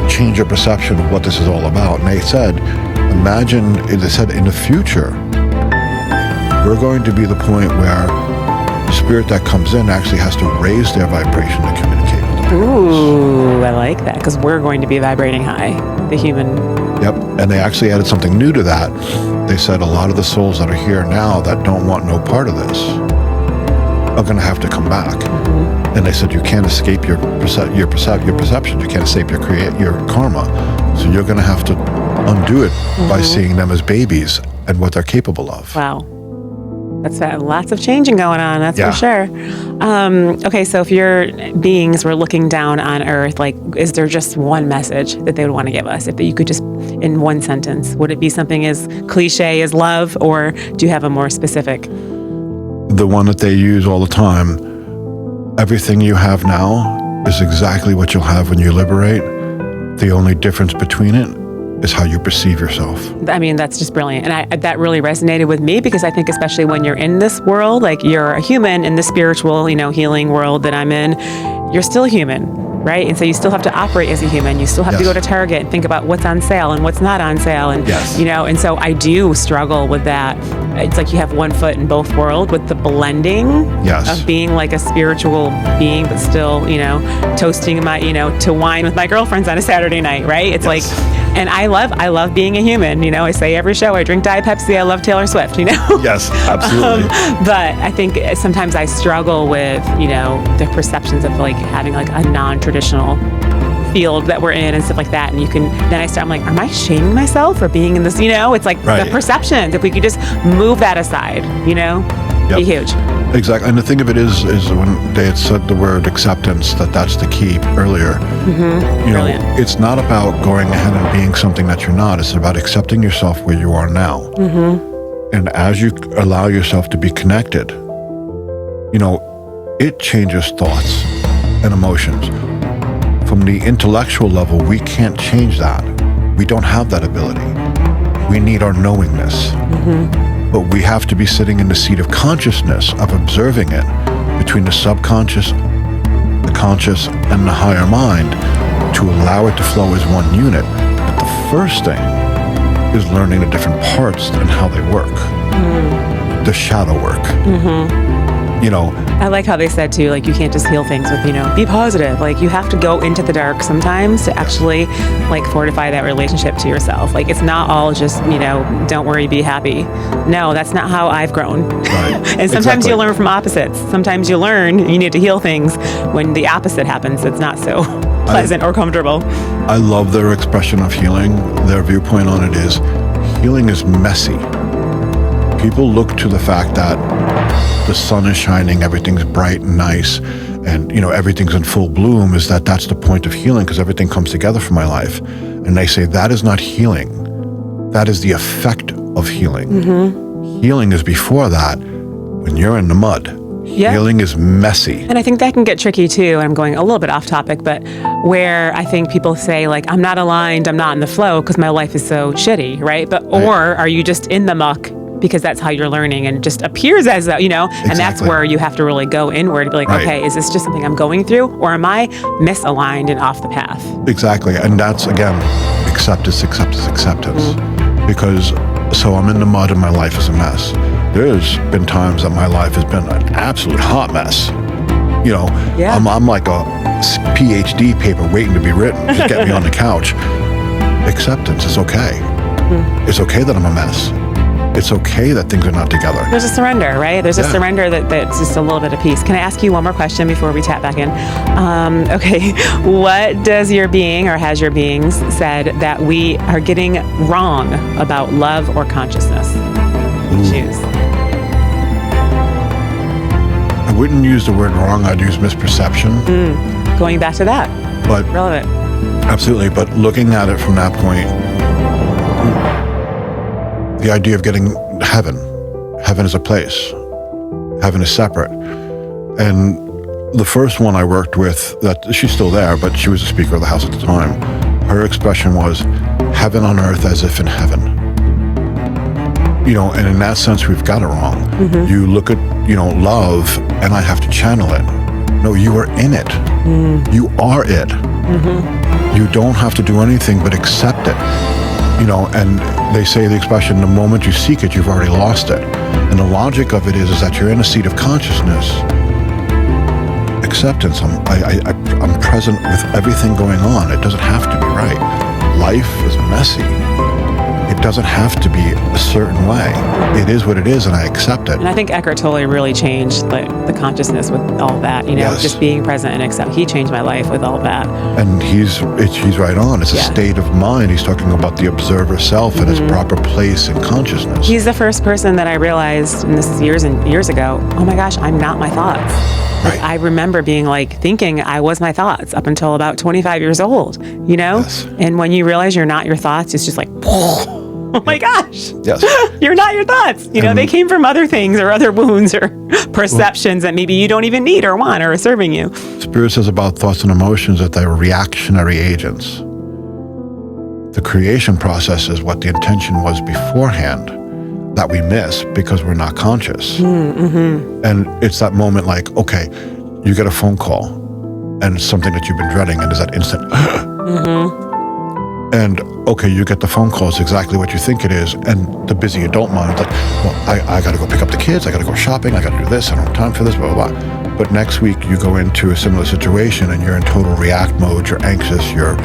change your perception of what this is all about. And they said, imagine, they said, in the future, we're going to be the point where the spirit that comes in actually has to raise their vibration to communicate with the Ooh, I like that, because we're going to be vibrating high, the human. Yep, and they actually added something new to that. They said a lot of the souls that are here now that don't want no part of this are going to have to come back. And they said you can't escape your perception. You can't escape your karma. So you're going to have to undo it by seeing them as babies and what they're capable of. Wow. That's lots of changing going on, that's for sure. Okay, so if your beings were looking down on Earth, is there just one message that they would want to give us? If you could just, in one sentence, would it be something as cliche as love, or do you have a more specific? The one that they use all the time, everything you have now is exactly what you'll have when you liberate. The only difference between it is how you perceive yourself. I mean, that's just brilliant. And that really resonated with me because I think especially when you're in this world, like you're a human in the spiritual, healing world that I'm in, you're still human, right? And so you still have to operate as a human. You still have to go to Target and think about what's on sale and what's not on sale. And, and so I do struggle with that. It's like you have one foot in both worlds with the blending of being like a spiritual being, but still, toasting my, to wine with my girlfriends on a Saturday night, right? It's like, and I love being a human. I say every show I drink Diet Pepsi. I love Taylor Swift. Yes, absolutely. But I think sometimes I struggle with the perceptions of like having like a non-traditional field that we're in and stuff like that. And I'm like, am I shaming myself for being in this? It's like the perceptions. If we could just move that aside, be huge. Exactly. And the thing of it is when they had said the word acceptance, that's the key earlier. Brilliant. It's not about going ahead and being something that you're not. It's about accepting yourself where you are now. And as you allow yourself to be connected, it changes thoughts and emotions. From the intellectual level, we can't change that. We don't have that ability. We need our knowingness. But we have to be sitting in the seat of consciousness, of observing it between the subconscious, the conscious, and the higher mind to allow it to flow as one unit. But the first thing is learning the different parts and how they work. The shadow work. I like how they said too, like you can't just heal things with, be positive. Like you have to go into the dark sometimes to actually like fortify that relationship to yourself. Like it's not all just, don't worry, be happy. No, that's not how I've grown. Right. And sometimes you learn from opposites. Sometimes you learn you need to heal things when the opposite happens. It's not so pleasant or comfortable. I love their expression of healing. Their viewpoint on it is healing is messy. People look to the fact that the sun is shining, everything's bright and nice, and everything's in full bloom, that's the point of healing because everything comes together for my life. And they say that is not healing. That is the effect of healing. Healing is before that, when you're in the mud. Healing is messy. And I think that can get tricky too. I'm going a little bit off topic, but where I think people say like, I'm not aligned, I'm not in the flow because my life is so shitty, right? Or are you just in the muck because that's how you're learning and it just appears as though, and that's where you have to really go inward and be like, okay, is this just something I'm going through or am I misaligned and off the path? Exactly. And that's, again, acceptance. Because, so I'm in the mud and my life is a mess. There's been times that my life has been an absolute hot mess. I'm like a PhD paper waiting to be written. Just get me on the couch. Acceptance is okay. It's okay that I'm a mess. It's okay that things are not together. There's a surrender, right? There's a surrender that's just a little bit of peace. Can I ask you one more question before we tap back in? Okay. What does your being or has your beings said that we are getting wrong about love or consciousness? Choose. I wouldn't use the word wrong. I'd use misperception. Going back to that. But relevant. Absolutely. But looking at it from that point, the idea of getting heaven is a place. Heaven is separate. And the first one I worked with, that she's still there, but she was the Speaker of the House at the time. Her expression was heaven on earth as if in heaven. And in that sense, we've got it wrong. You look at, love, and I have to channel it. No, you are in it. You are it. You don't have to do anything but accept it. And they say the expression, the moment you seek it, you've already lost it. And the logic of it is that you're in a seat of consciousness. Acceptance, I'm present with everything going on. It doesn't have to be right. Life is messy. It doesn't have to be a certain way. It is what it is, and I accept it. And I think Eckhart Tolle really changed the consciousness with all that, just being present and accept. He changed my life with all that. And he's right on. It's a state of mind. He's talking about the observer self and its proper place in consciousness. He's the first person that I realized, and this is years and years ago, oh my gosh, I'm not my thoughts. Like, I remember being thinking I was my thoughts up until about 25 years old, Yes. And when you realize you're not your thoughts, it's just like, oh my gosh. Yes. You're not your thoughts. They came from other things or other wounds or perceptions that maybe you don't even need or want or are serving you. Spirit says about thoughts and emotions that they're reactionary agents. The creation process is what the intention was beforehand that we miss because we're not conscious. And it's that moment like, okay, you get a phone call and it's something that you've been dreading, and there's that instant, and okay, you get the phone call, it's exactly what you think it is, and the busy adult mind, like, well, I got to go pick up the kids, I got to go shopping, I got to do this, I don't have time for this, blah, blah, blah. But next week you go into a similar situation and you're in total react mode, you're anxious, you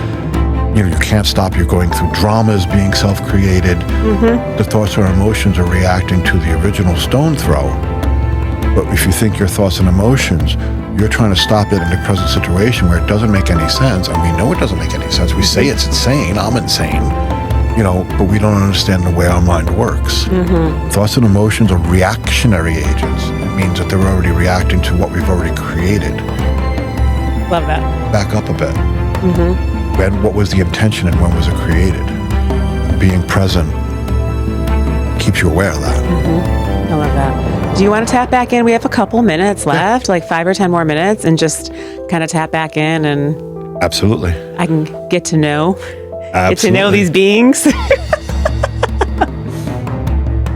can't stop, you're going through dramas being self-created. The thoughts or emotions are reacting to the original stone throw. But if you think your thoughts and emotions, you're trying to stop it in the present situation where it doesn't make any sense, and we know it doesn't make any sense. We say it's insane, I'm insane, but we don't understand the way our mind works. Thoughts and emotions are reactionary agents. It means that they're already reacting to what we've already created. Love that. Back up a bit. What was the intention and when was it created? And being present keeps you aware of that. I love that. Do you want to tap back in? We have a couple minutes left, like 5 or 10 more minutes, and just kind of tap back in, and absolutely, I can get to know these beings.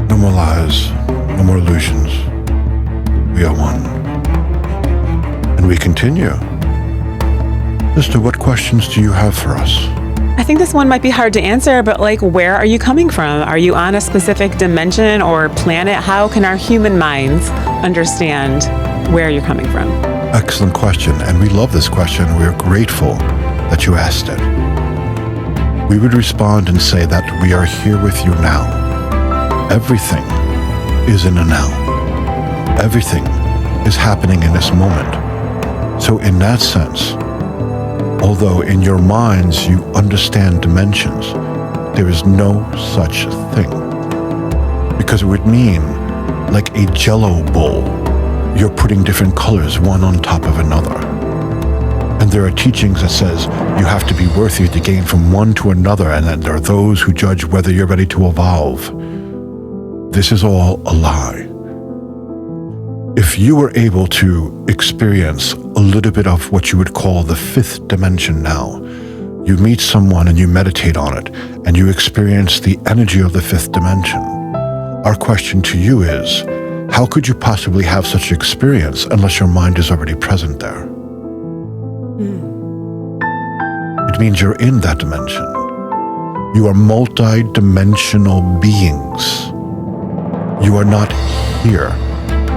No more lies, no more illusions. We are one. And we continue. Sister, what questions do you have for us? I think this one might be hard to answer, but where are you coming from? Are you on a specific dimension or planet? How can our human minds understand where you're coming from? Excellent question, and we love this question. We're grateful that you asked it. We would respond and say that we are here with you now. Everything is in the now. Everything is happening in this moment. So in that sense, although in your minds you understand dimensions, there is no such thing. Because it would mean, like a Jell-O bowl, you're putting different colors one on top of another. And there are teachings that says you have to be worthy to gain from one to another, and then there are those who judge whether you're ready to evolve. This is all a lie. If you were able to experience a little bit of what you would call the fifth dimension now, you meet someone and you meditate on it, and you experience the energy of the fifth dimension. Our question to you is, how could you possibly have such an experience unless your mind is already present there? It means you're in that dimension. You are multi-dimensional beings. You are not here.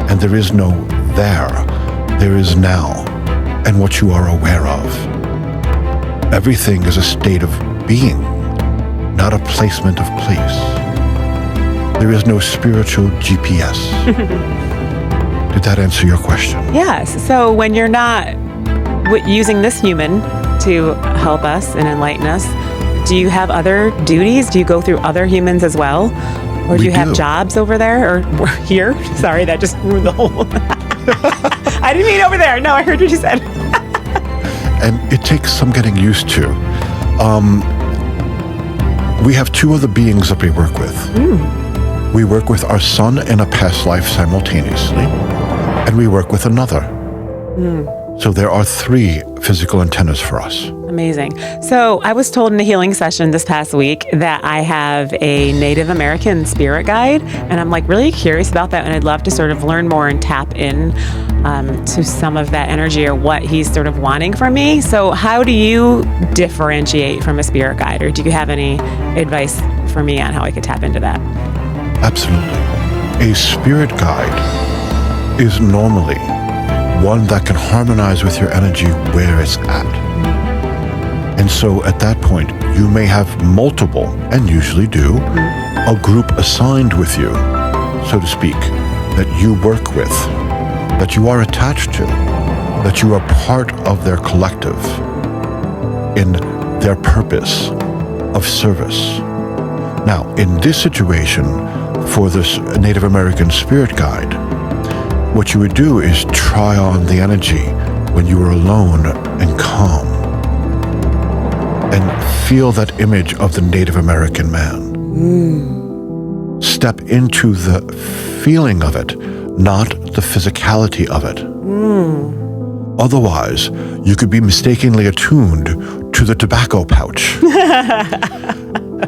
And there is no there. There is now, and what you are aware of. Everything is a state of being, not a placement of place. There is no spiritual GPS. Did that answer your question? Yes. So when you're not using this human to help us and enlighten us, do you have other duties? Do you go through other humans as well? Or do you have jobs over there or here? Sorry, that just ruined the whole... I didn't mean over there. No, I heard what you said. And it takes some getting used to. We have two other beings that we work with. We work with our son in a past life simultaneously, and we work with another. So there are 3 physical antennas for us. Amazing. So I was told in a healing session this past week that I have a Native American spirit guide, and I'm really curious about that, and I'd love to sort of learn more and tap in to some of that energy or what he's sort of wanting from me. So how do you differentiate from a spirit guide, or do you have any advice for me on how I could tap into that? Absolutely. A spirit guide is normally one that can harmonize with your energy where it's at. And so at that point, you may have multiple, and usually do, a group assigned with you, so to speak, that you work with, that you are attached to, that you are part of their collective in their purpose of service. Now, in this situation, for this Native American spirit guide, what you would do is try on the energy when you are alone and calm, and feel that image of the Native American man. Step into the feeling of it, not the physicality of it. Otherwise, you could be mistakenly attuned to the tobacco pouch.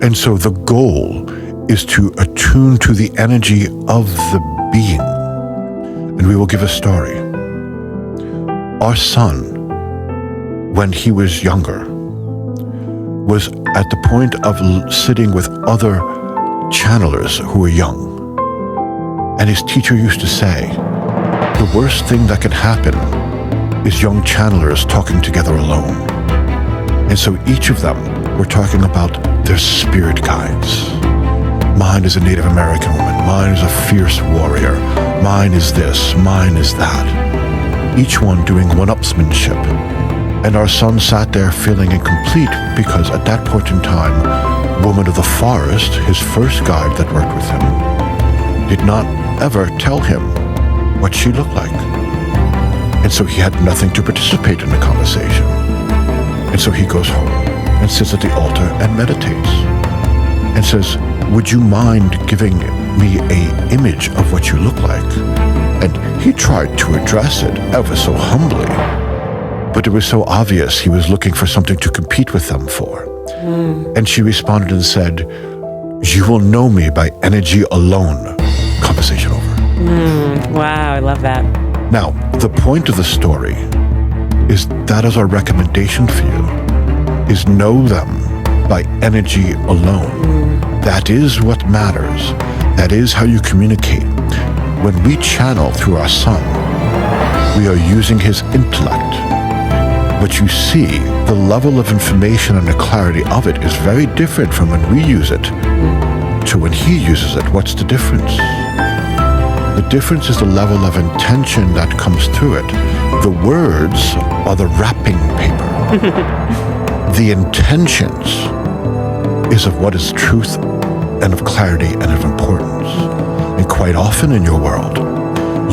And so the goal is to attune to the energy of the being. And we will give a story. Our son, when he was younger, was at the point of sitting with other channelers who were young. And his teacher used to say, the worst thing that can happen is young channelers talking together alone. And so each of them were talking about their spirit guides. Mine is a Native American woman. Mine is a fierce warrior. Mine is this. Mine is that. Each one doing one-upsmanship. And our son sat there feeling incomplete because at that point in time, Woman of the Forest, his first guide that worked with him, did not ever tell him what she looked like. And so he had nothing to participate in the conversation. And so he goes home and sits at the altar and meditates and says, would you mind giving me an image of what you look like? And he tried to address it ever so humbly, but it was so obvious he was looking for something to compete with them for. And she responded and said, you will know me by energy alone. Conversation over. Wow, I love that. Now, the point of the story is that is our recommendation for you, is know them by energy alone. That is what matters. That is how you communicate. When we channel through our son, we are using his intellect. But you see, the level of information and the clarity of it is very different from when we use it to when he uses it. What's the difference? The difference is the level of intention that comes through it. The words are the wrapping paper. The intentions is of what is truth and of clarity and of importance. And quite often in your world,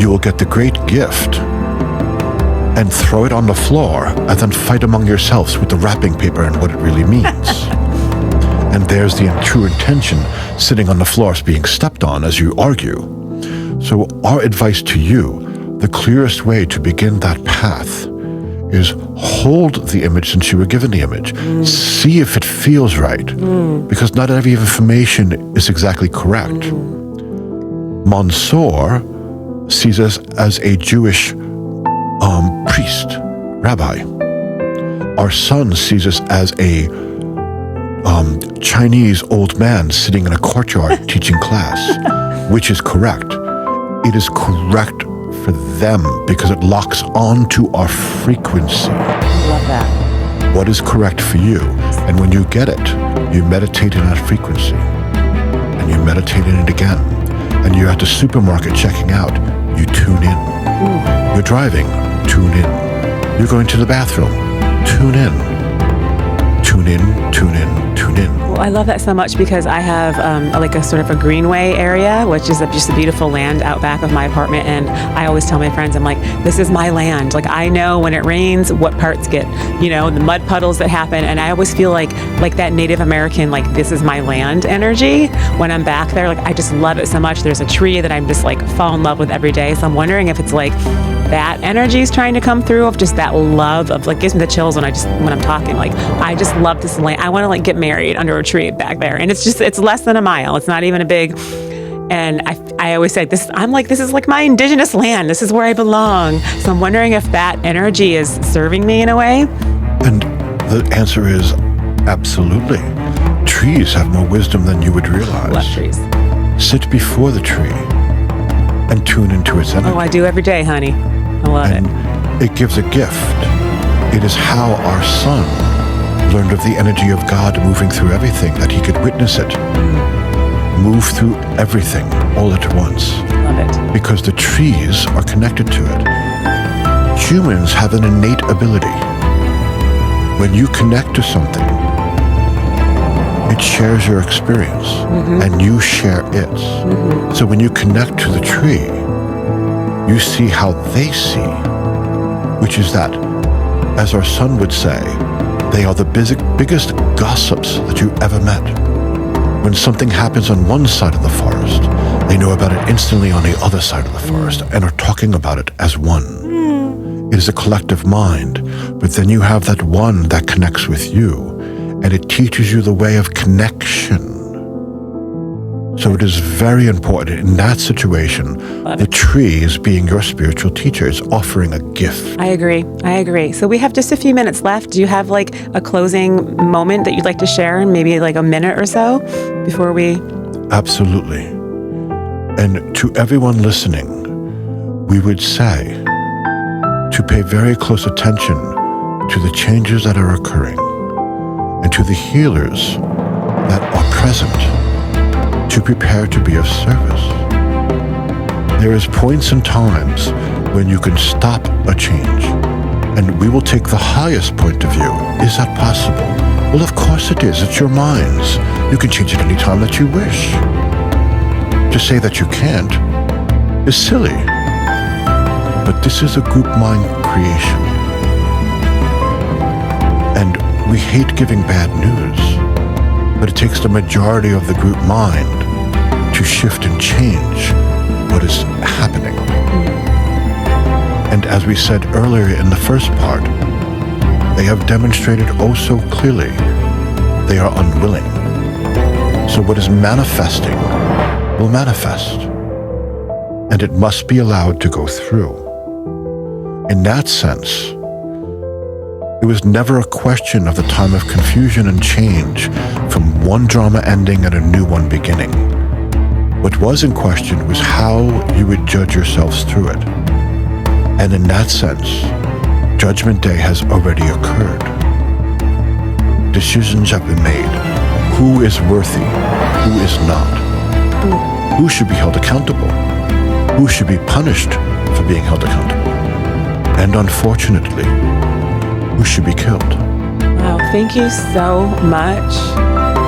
you will get the great gift and throw it on the floor and then fight among yourselves with the wrapping paper and what it really means. And there's the true intention sitting on the floor being stepped on as you argue. So our advice to you, the clearest way to begin that path is hold the image since you were given the image. See if it feels right, because not every information is exactly correct. Mansour sees us as a Jewish priest, rabbi. Our son sees us as a Chinese old man sitting in a courtyard teaching class. Which is correct? It is correct for them because it locks onto our frequency. I love that. What is correct for you? And when you get it, you meditate in that frequency. And you meditate in it again. And you're at the supermarket checking out, you tune in. You're driving, tune in. You're going to the bathroom, tune in. Tune in, tune in, tune in. Well, I love that so much because I have like a sort of a greenway area, which is just a beautiful land out back of my apartment. And I always tell my friends, I'm like, this is my land. Like, I know when it rains, what parts get, the mud puddles that happen. And I always feel like that Native American, like, this is my land energy when I'm back there. Like, I just love it so much. There's a tree that I'm just like fall in love with every day. So I'm wondering if it's like that energy is trying to come through of just that love of, like, gives me the chills when I'm talking. Like, I just love this land. I want to, like, get married under a tree back there. And it's less than a mile. It's not even a big, and I always say this, I'm like, this is like my indigenous land. This is where I belong. So I'm wondering if that energy is serving me in a way. And the answer is absolutely. Trees have more wisdom than you would realize. Love trees. Sit before the tree and tune into its energy. Oh, I do every day, honey. I love it. It gives a gift. It is how our son learned of the energy of God moving through everything, that he could witness it move through everything all at once. Love it. Because the trees are connected to it. Humans have an innate ability. When you connect to something, it shares your experience, and you share its. So when you connect to the tree, you see how they see, which is that, as our son would say, they are the biggest gossips that you ever met. When something happens on one side of the forest, they know about it instantly on the other side of the forest and are talking about it as one. It is a collective mind, but then you have that one that connects with you, and it teaches you the way of connection. So it is very important in that situation. The tree is being your spiritual teacher. It's offering a gift. I agree. So we have just a few minutes left. Do you have like a closing moment that you'd like to share in maybe like a minute or so before we... Absolutely. And to everyone listening, we would say to pay very close attention to the changes that are occurring and to the healers that are present, to prepare to be of service. There is points and times when you can stop a change, and we will take the highest point of view. Is that possible? Well, of course it is. It's your mind's. You can change it any time that you wish. To say that you can't is silly. But this is a group mind creation. And we hate giving bad news, but it takes the majority of the group mind to shift and change what is happening. And as we said earlier in the first part, they have demonstrated oh so clearly they are unwilling. So what is manifesting will manifest, and it must be allowed to go through. In that sense, it was never a question of the time of confusion and change from one drama ending and a new one beginning. What was in question was how you would judge yourselves through it. And in that sense, Judgment Day has already occurred. Decisions have been made. Who is worthy? Who is not? Who should be held accountable? Who should be punished for being held accountable? And unfortunately, who should be killed? Wow, thank you so much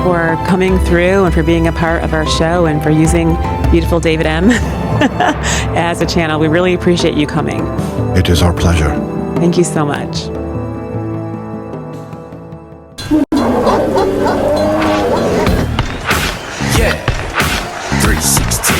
for coming through and for being a part of our show and for using beautiful David M. as a channel. We really appreciate you coming. It is our pleasure. Thank you so much. Yeah, 316.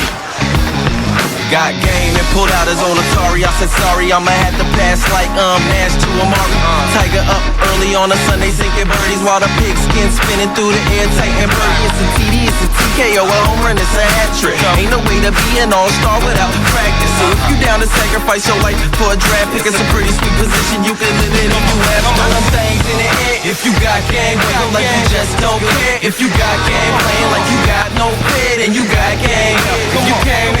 Got game and pulled out his own Atari. I said sorry, I'ma have to pass like Nash to Amari. Tiger up early on a Sunday, sinking birdies while the pigskin spinning through the air, tight and birdie. It's a TD, it's a TKO, a home run, it's a hat trick. Ain't no way to be an all-star without practice. So if you down to sacrifice your life for a draft pick, it's a pretty sweet position you can live in if you have some things in the air. If you got game, wiggle like you just don't care. If you got game, playing like you got no fit, and you got game. If you came